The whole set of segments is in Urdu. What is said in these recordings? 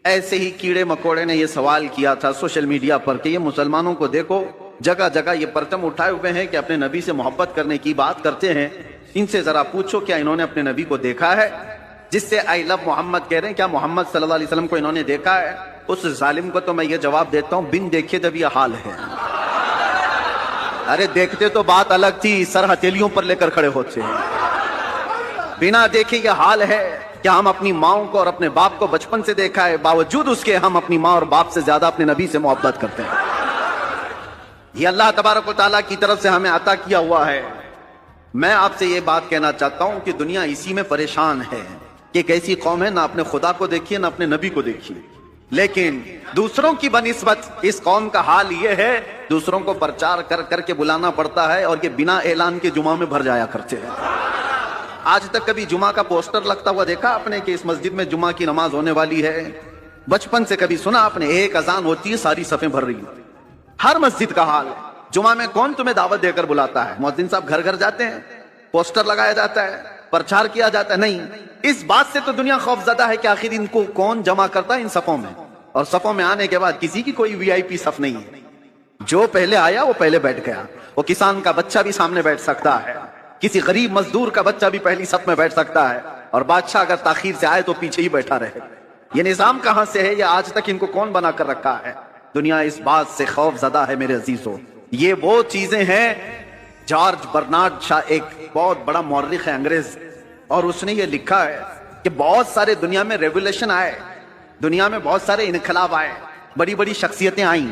ایسے ہی کیڑے مکوڑے نے یہ سوال کیا تھا سوشل میڈیا پر کہ یہ مسلمانوں کو دیکھو جگہ جگہ یہ پرچم اٹھائے ہوئے ہیں کہ اپنے نبی سے محبت کرنے کی بات کرتے ہیں، ان سے ذرا پوچھو کیا انہوں نے اپنے نبی کو دیکھا ہے؟ جس سے آئی لو محمد کہہ رہے ہیں، کیا محمد صلی اللہ علیہ وسلم کو انہوں نے دیکھا ہے؟ اس ظالم کو تو میں یہ جواب دیتا ہوں، بن دیکھے جب یہ حال ہے۔ ارے دیکھتے تو بات الگ تھی، سر ہتھیلیوں پر لے کر کھڑے ہوتے ہیں، بنا دیکھے یہ حال ہے۔ کیا ہم اپنی ماؤں کو اور اپنے باپ کو بچپن سے دیکھا ہے، باوجود اس کے ہم اپنی ماں اور باپ سے زیادہ اپنے نبی سے محبت کرتے ہیں؟ یہ اللہ تبارک و تعالیٰ کی طرف سے ہمیں عطا کیا ہوا ہے۔ میں آپ سے یہ بات کہنا چاہتا ہوں کہ دنیا اسی میں پریشان ہے کہ ایک ایسی قوم ہے نہ اپنے خدا کو دیکھیے نہ اپنے نبی کو دیکھیے، لیکن دوسروں کی بنسبت اس قوم کا حال یہ ہے، دوسروں کو پرچار کر کر کے بلانا پڑتا ہے اور یہ بنا اعلان کے جمعہ میں بھر جایا کرتے ہیں۔ آج تک کبھی جمعہ کا پوسٹر لگتا ہوا دیکھا آپ نے کہ اس مسجد میں جمعہ کی نماز ہونے والی ہے؟ بچپن سے کبھی سنا آپ نے؟ ایک اذان ہوتی ہے ساری صفیں بھر رہی ہیں۔ ہر مسجد کا حال ہے۔ جمعہ میں کون تمہیں دعوت دے کر بلاتا ہے؟ مؤذن صاحب گھر گھر جاتے ہیں، پوسٹر لگایا جاتا ہے، پرچار کیا جاتا ہے؟ نہیں۔ اس بات سے تو دنیا خوف زدہ ہے کہ آخر ان کو کون جمع کرتا ہے ان صفوں میں، اور صفوں میں آنے کے بعد کسی کی کوئی وی آئی پی صف نہیں ہے۔ جو پہلے آیا وہ پہلے بیٹھ گیا۔ وہ کسان کا بچہ بھی سامنے بیٹھ سکتا ہے، کسی غریب مزدور کا بچہ بھی پہلی صف میں بیٹھ سکتا ہے، اور بادشاہ اگر تاخیر سے آئے تو پیچھے ہی بیٹھا رہے۔ یہ نظام کہاں سے ہے؟ یہ آج تک ان کو کون بنا کر رکھا ہے؟ دنیا اس بات سے خوف زدہ ہے میرے عزیزوں۔ یہ وہ چیزیں ہیں۔ جارج برنارڈ شاہ ایک بہت بڑا مورخ ہے انگریز، اور اس نے یہ لکھا ہے کہ بہت سارے دنیا میں ریولیوشن آئے، دنیا میں بہت سارے انقلاب آئے، بڑی بڑی شخصیتیں آئیں،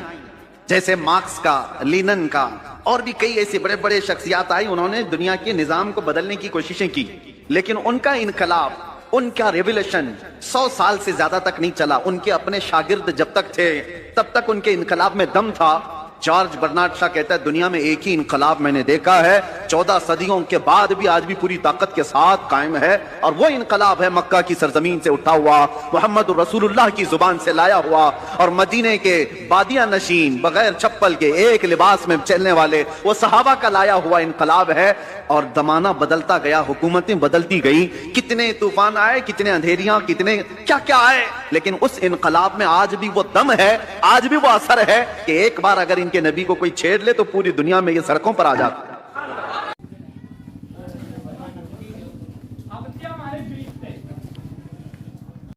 جیسے مارکس کا، لینن کا، اور بھی کئی ایسے بڑے بڑے شخصیات آئی، انہوں نے دنیا کے نظام کو بدلنے کی کوششیں کی، لیکن ان کا انقلاب، ان کا ریولیوشن 100 سال سے زیادہ تک نہیں چلا۔ ان کے اپنے شاگرد جب تک تھے تب تک ان کے انقلاب میں دم تھا۔ جارج برنارڈ شاہ کہتا ہے دنیا میں ایک ہی انقلاب میں نے دیکھا ہے، 14 صدیوں کے بعد بھی آج بھی پوری طاقت کے ساتھ قائم ہے، اور وہ انقلاب ہے مکہ کی سرزمین سے اٹھا ہوا، محمد رسول اللہ کی زبان سے لایا ہوا، اور مدینے کے بادیہ نشین بغیر چپل کے ایک لباس میں چلنے والے وہ صحابہ کا لایا ہوا انقلاب ہے۔ اور زمانہ بدلتا گیا، حکومتیں بدلتی گئی، کتنے طوفان آئے، کتنے اندھیریاں، کتنے کیا کیا آئے، لیکن اس انقلاب میں آج بھی وہ دم ہے، آج بھی وہ اثر ہے کہ ایک بار اگر ان کے نبی کو کوئی چھیڑ لے تو پوری دنیا میں یہ سڑکوں پر آ جاتا ہے۔